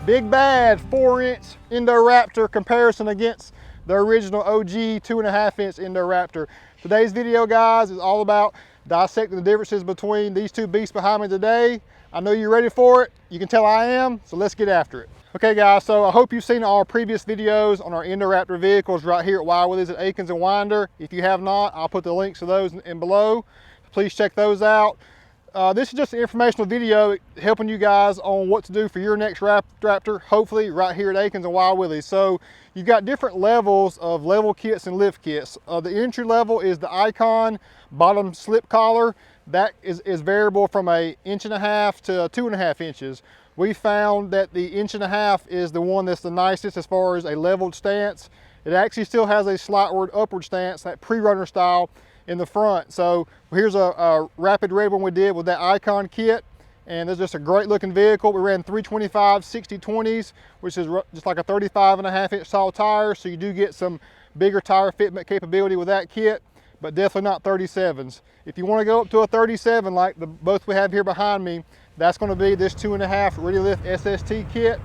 Big bad 4-inch INDORAPTOR comparison against the original OG 2.5-inch INDORAPTOR. Today's video, guys, is all about dissecting the differences between these two beasts behind me today. I know you're ready for it. You can tell I am, so let's get after it. Okay, guys, so I hope you've seen our previous videos on our INDORAPTOR vehicles right here at Willies at Akins and Winder. If you have not, I'll put the links to those in below. Please check those out. This is just an informational video helping you guys on what to do for your next Raptor, hopefully right here at Akins and Willies. So you've got different levels of level kits and lift kits. The entry level is the Icon bottom slip collar. That is variable from 1.5 inches to 2.5 inches. We found that the 1.5 inch is the one that's the nicest as far as a leveled stance. It actually still has a slightward upward stance, that pre-runner style in the front. So here's a rapid red one we did with that Icon kit, and it's just a great looking vehicle. We ran 325 60/20s, which is just like a 35.5-inch tall tire, so you do get some bigger tire fitment capability with that kit, but definitely not 37s. If you want to go up to a 37 like both we have here behind me, that's going to be this 2.5 Ready Lift SST kit,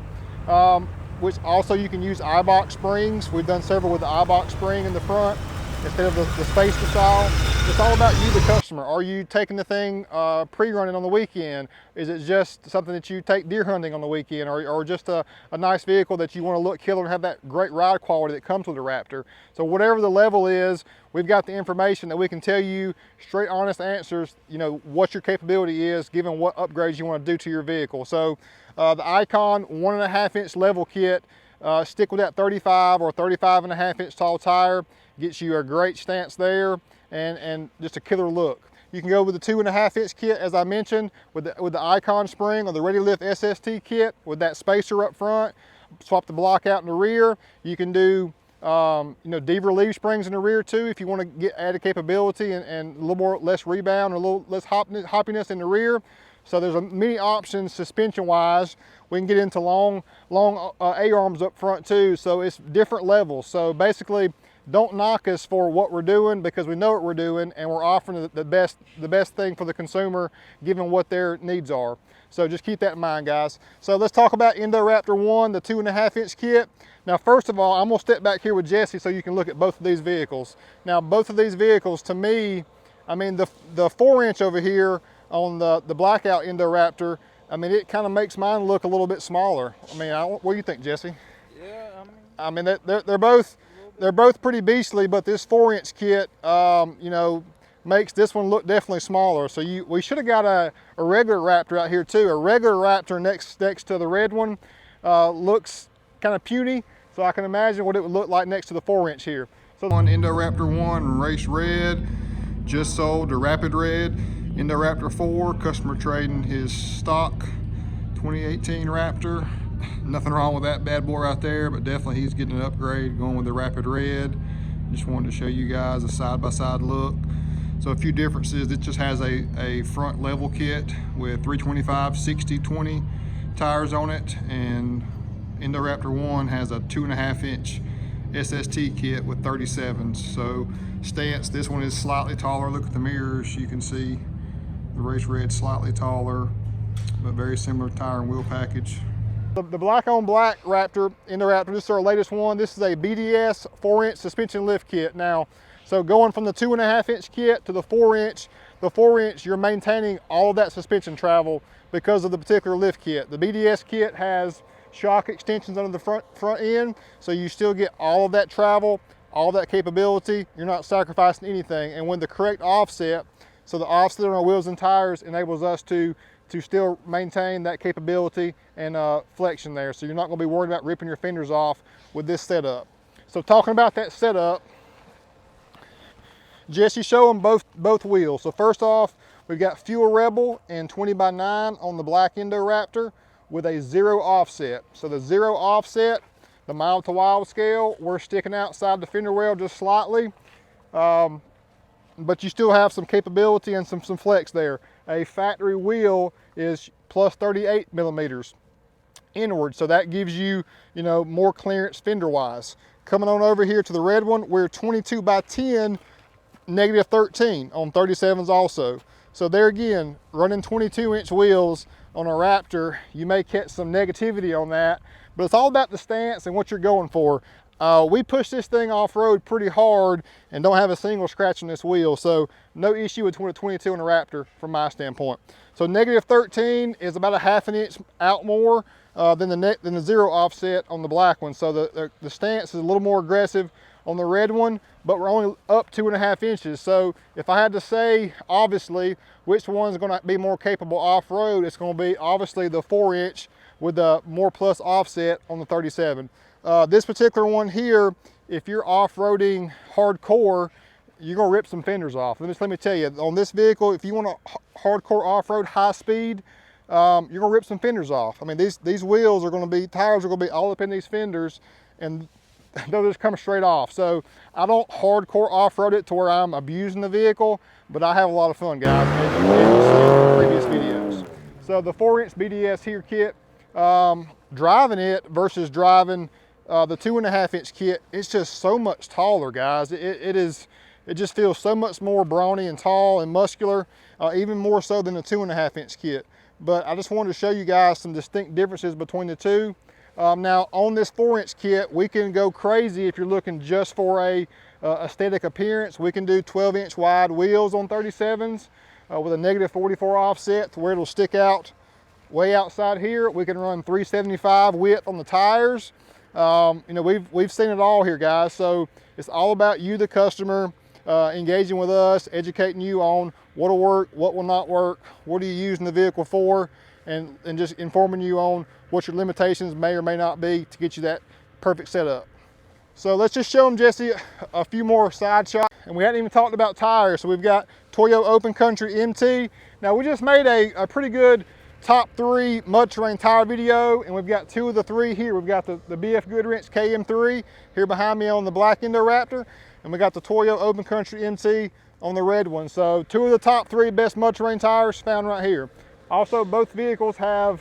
which also you can use I-box springs. We've done several with the I-box spring in the front instead of the spacer style. It's all about you, the customer. Are you taking the thing pre-running on the weekend? Is it just something that you take deer hunting on the weekend, or just a nice vehicle that you want to look killer and have that great ride quality that comes with a Raptor? So whatever the level is, we've got the information that we can tell you straight, honest answers, you know, what your capability is given what upgrades you want to do to your vehicle. So the Icon 1.5-inch level kit, stick with that 35 or 35.5-inch tall tire. Gets you a great stance there and just a killer look. You can go with the 2.5-inch kit, as I mentioned, with the Icon spring or the Ready Lift SST kit with that spacer up front. Swap the block out in the rear. You can do you know, Deaver leaf springs in the rear too if you want to get added capability and a little less rebound or a little less hoppiness in the rear. So there's many options suspension wise. We can get into long A-arms up front too, so it's different levels. So basically, don't knock us for what we're doing, because we know what we're doing and we're offering the best thing for the consumer given what their needs are. So just keep that in mind, guys. So let's talk about INDORAPTOR 1, the 2.5-inch kit. Now, first of all, I'm gonna step back here with Jesse so you can look at both of these vehicles. Now, both of these vehicles, to me, I mean, the 4-inch over here on the blackout INDORAPTOR, I mean, it kind of makes mine look a little bit smaller. I mean, what do you think, Jesse? Yeah, I mean, they're both pretty beastly, but this 4-inch kit, you know, makes this one look definitely smaller. So we should have got a regular Raptor out here too. A regular Raptor next to the red one looks kind of puny, so I can imagine what it would look like next to the 4-inch here. So on INDORAPTOR 1 race red, just sold the rapid red. INDORAPTOR 4, customer trading his stock 2018 Raptor. Nothing wrong with that bad boy right there, but definitely he's getting an upgrade going with the rapid red. Just wanted to show you guys a side-by-side look. So a few differences. It just has a front level kit with 325 60/20 tires on it, and INDORAPTOR 1 has a 2.5-inch SST kit with 37s. So stance, this one is slightly taller. Look at the mirrors, you can see the race red slightly taller, but very similar tire and wheel package. The black on black Raptor, INDORAPTOR, this is our latest one. This is a BDS 4-inch suspension lift kit. Now, so going from the 2.5-inch kit to the 4-inch, you're maintaining all of that suspension travel because of the particular lift kit. The BDS kit has shock extensions under the front end, so you still get all of that travel, all of that capability. You're not sacrificing anything. And when the correct offset, so the offset on our wheels and tires enables us to still maintain that capability and flexion there. So you're not gonna be worried about ripping your fenders off with this setup. So talking about that setup, Jesse, show them both wheels. So first off, we've got Fuel Rebel and 20x9 on the black INDORAPTOR with a 0 offset. So the 0 offset, the mild to wild scale, we're sticking outside the fender well just slightly. But you still have some capability and some flex there. A factory wheel is plus 38 millimeters inward, so that gives you, you know, more clearance fender wise. Coming on over here to the red one, we're 22x10, negative 13 on 37s also. So there again, running 22-inch wheels on a Raptor, you may catch some negativity on that, but it's all about the stance and what you're going for. We push this thing off-road pretty hard and don't have a single scratch on this wheel, so no issue with 22 on a Raptor from my standpoint. So negative 13 is about a ½ inch out more than the zero offset on the black one. So the stance is a little more aggressive on the red one, but we're only up 2.5 inches. So if I had to say, obviously, which one's gonna be more capable off-road, it's gonna be obviously the 4-inch with the more plus offset on the 37. This particular one here, if you're off-roading hardcore, you're gonna rip some fenders off. Let me tell you, on this vehicle, if you want to hardcore off-road high speed, you're gonna rip some fenders off. I mean, these wheels are gonna be, tires are gonna be all up in these fenders, and they'll just come straight off. So I don't hardcore off-road it to where I'm abusing the vehicle, but I have a lot of fun, guys, as you've seen in previous videos. So the 4-inch BDS here kit, driving it versus driving the 2.5-inch kit, it's just so much taller, guys. It just feels so much more brawny and tall and muscular, even more so than the 2.5-inch kit. But I just wanted to show you guys some distinct differences between the two. Now on this 4-inch kit, we can go crazy if you're looking just for a aesthetic appearance. We can do 12-inch wide wheels on 37s with a negative 44 offset to where it'll stick out way outside here. We can run 375 width on the tires. You know, we've seen it all here, guys. So it's all about you, the customer, engaging with us, educating you on what'll work, what will not work, what are you using the vehicle for, and just informing you on what your limitations may or may not be to get you that perfect setup. So let's just show them, Jesse, a few more side shots. And we hadn't even talked about tires. So we've got Toyo Open Country MT. Now we just made a pretty good top 3 mud terrain tire video, and we've got 2 of the 3 here. We've got the BF Goodwrench KM3 here behind me on the black INDORAPTOR, and we got the Toyo Open Country MT on the red one. So 2 of the top 3 best mud terrain tires found right here. Also, both vehicles have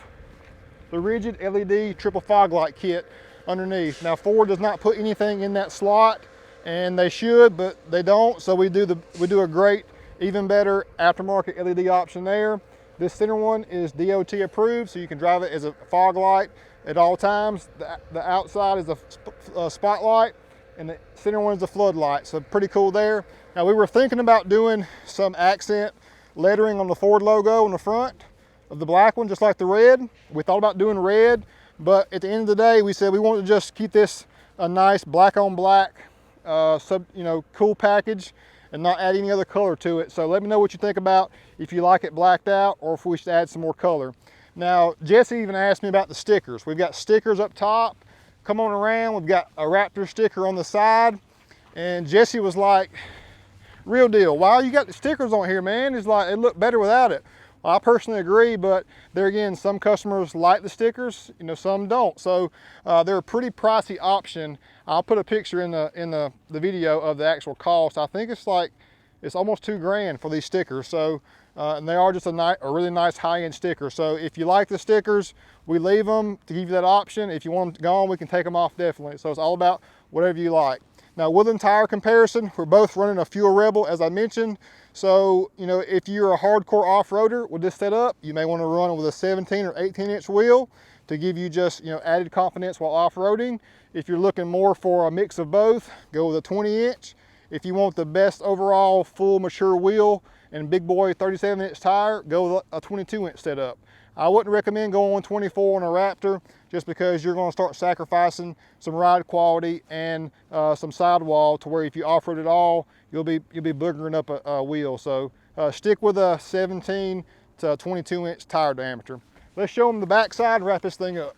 the rigid LED triple fog light kit underneath. Now Ford does not put anything in that slot, and they should, but they don't. So we do a great, even better aftermarket LED option there. This center one is DOT approved, so you can drive it as a fog light at all times. The outside is a spotlight, and the center one is a floodlight, so pretty cool there. Now we were thinking about doing some accent lettering on the Ford logo on the front of the black one, just like the red. We thought about doing red, but at the end of the day, we said we wanted to just keep this a nice black on black, cool package, and not add any other color to it. So let me know what you think about if you like it blacked out or if we should add some more color. Now, Jesse even asked me about the stickers. We've got stickers up top. Come on around, we've got a Raptor sticker on the side. And Jesse was like, real deal, why you got the stickers on here, man? He's like, it look better without it. Well, I personally agree, but there again, some customers like the stickers, some don't. So they're a pretty pricey option. I'll put a picture in the video of the actual cost. I think it's almost $2 grand for these stickers. So and they are just a really nice high-end sticker. So if you like the stickers, we leave them to give you that option. If you want them gone, we can take them off definitely. So it's all about whatever you like. Now, wheel tire comparison, we're both running a Fuel Rebel, as I mentioned. So, if you're a hardcore off-roader with this setup, you may want to run with a 17 or 18-inch wheel to give you just, added confidence while off-roading. If you're looking more for a mix of both, go with a 20-inch. If you want the best overall full mature wheel and big boy 37-inch tire, go with a 22-inch setup. I wouldn't recommend going on 24 on a Raptor just because you're going to start sacrificing some ride quality and some sidewall to where if you off-road at all, you'll be boogering up a wheel. So stick with a 17 to 22-inch tire diameter. Let's show them the backside and wrap this thing up.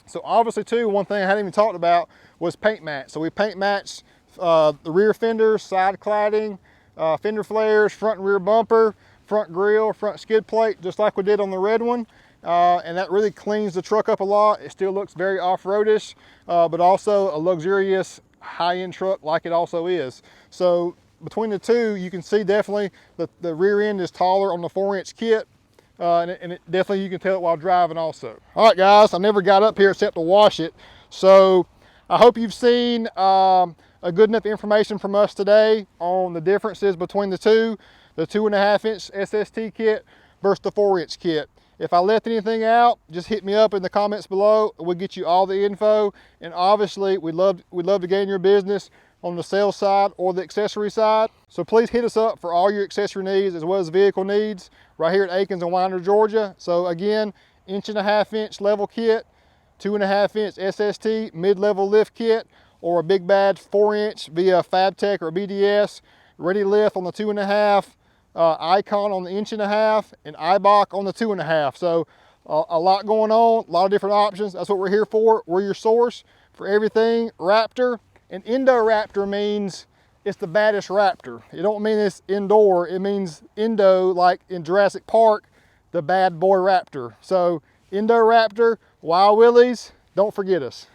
So obviously too, one thing I hadn't even talked about was paint match. So we paint matched the rear fenders, side cladding, fender flares, front and rear bumper, front grille, front skid plate, just like we did on the red one. And that really cleans the truck up a lot. It still looks very off-roadish, but also a luxurious high-end truck like it also is. So between the two, you can see definitely that the rear end is taller on the 4-inch kit. And it definitely, you can tell it while driving also. All right, guys, I never got up here except to wash it. So I hope you've seen a good enough information from us today on the differences between the two. the 2.5-inch SST kit versus the 4-inch kit. If I left anything out, just hit me up in the comments below. We'll get you all the info. And obviously, we'd love to gain your business on the sales side or the accessory side. So please hit us up for all your accessory needs as well as vehicle needs right here at Akins in Winder, Georgia. So again, 1.5-inch level kit, 2.5-inch SST mid-level lift kit, or a big bad 4-inch via FabTech or BDS, ready lift on the 2.5, Icon on the 1.5 inch, and IBOC on the 2.5. So a lot going on, a lot of different options. That's what we're here for. We're your source for everything Raptor. And INDORAPTOR means it's the baddest Raptor. It don't mean it's indoor, it means Indo, like in Jurassic Park, the bad boy Raptor. So INDORAPTOR, Wild Willies, don't forget us.